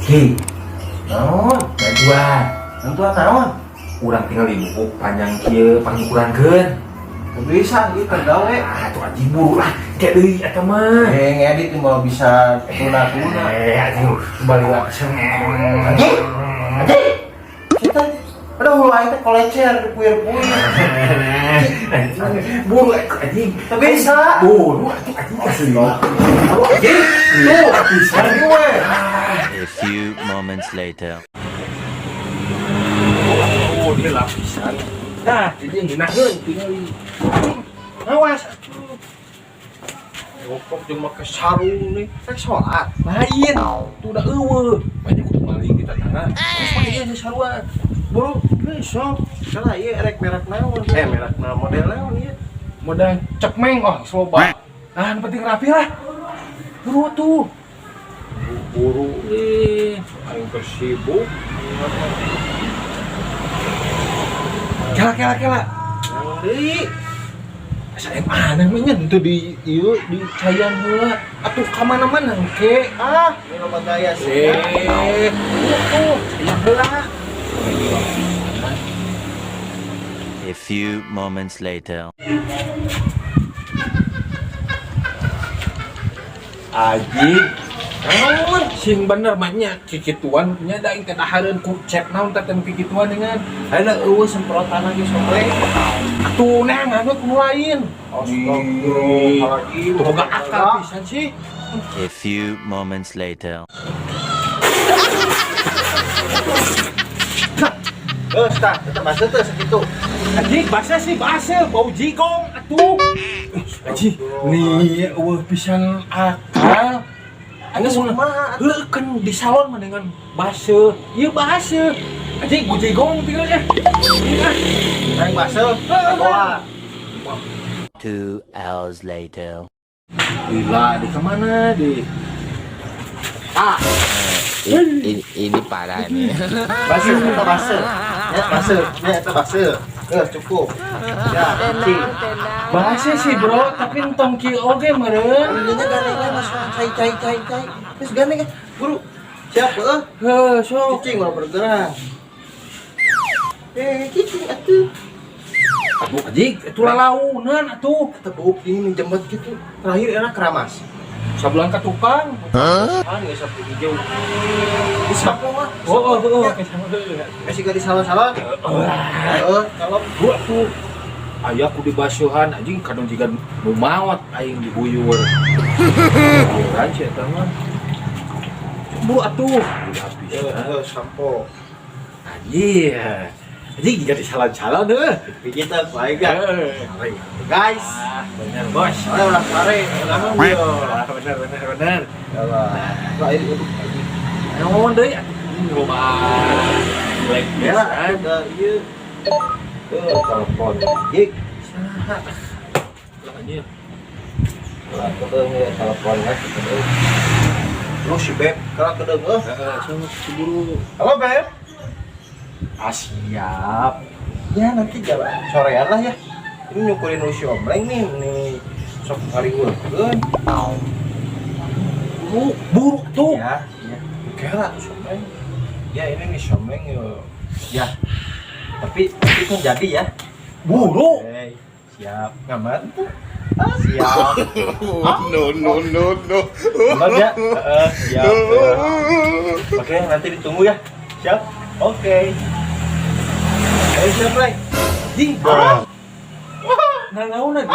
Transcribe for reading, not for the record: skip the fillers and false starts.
Hei, naon? Bantuan naon? Urang tinggal di buku panjang kieu pangukurankeun. Bisa gitu gawe. Tuh anjing buru lah. Kayak deui eta mah. Ngedit mau bisa tuna-tuna. Aduh, kembali lah ke sana. Anjing. Kita ada hulu aing teh kolecer puyer-puyer. Buru anjing. Bisa. Buru anjing kasih. Anjing. Tuh, bisa gue. A few moments later. Oh, dia lapisan. Nah, jadi yang dinakeun tinggal di. Awas. Rokok jeung make sarung nih. Rek sholat. Lain. Tuh udah eueuh. Banyak kudu maling kita tangga. Iya di sarua. Buru, sok. Salah ieu rek merek naon? Merek naon model naon ieu? Modal cekmeng sloba. Nah, yang penting rapi lah. Buru tuh. Buru nih. Aing tersibuk. Kela. Naon deui? Saya mana namanya itu di cayan heula. Atuh ka mana-mana engke. Ini loba gaya sih. Tuh, cayan heula. A few moments later. Aji, naon sing bener mahnya kikituan nya da teh dahareun ku cek naon teh teu kikituan dengan Ada eueuh semprotan lagi sore. atuh nang anu ku lain. Astagfirullahaladzim. Boga akal pisan sih. A few moments later. Tetap bahasa tuh segitu. Aji, bahasa bau jigong atuh. Aji, nih eueuh pisan akal. Anu Kumaha atuh? heuh kan di salon mah dengan bahasa. Ieu bahasa. Aji, bau jigong tinggal ya. Naik bahasa. Bola. 2 hours later. Gila, di kemana di? Ini parah nih. Bahasa kita bahasa. Ya bahasa. Ya itu bahasa. Cukup. Ya, cing. Bahasa sih bro, tapi entong ki oge meureun. Intinya gandengnya masuk cai. Terus gandeng kan. Buru. Siapa? Heuh, sok. Cicing mau bergerak. Cicing atuh. Aduh, Aji, itu lalaunan atuh. Tebuk ini jembet gitu. Terakhir enak keramas. Sabulan ka tukang. Nggak sapu hijau. Di sapu mah. Oh, Masih gak di salon-salon. Kalau gua tuh aya aku di basuhan anjing kadang juga nu mawat aing diguyur. Kan sih eta mah. Bu atuh udah habis. sampo. Anjing. Anjing juga di salon-salon deh. Kita baik kan. Guys. Bener bos. Oleh ulah kare. Bener. Lah ini Naon deui loba. Black ya kan. ada ieu. Telepon. Jik. Anjing. Lah kedeung ya telepon lah. Lu si Beb, kalau kedeung Cemburu. Halo Beb. Siap. Ya nanti jalan sorean lah ya. Ini nyukurin lu si Omleng nih sok ngaringurkeun. Buru tuh. Ya. Kira tuh Omleng. Ya ini nih Omleng ya. Tapi kan jadi ya. Buru. Oke, siap. Ngamat tuh. Siap. No. Ngamat ya. Siap. Oke, nanti ditunggu ya. Siap. Oke. Ayo siap, Leng. Ding. Nah, naon lagi.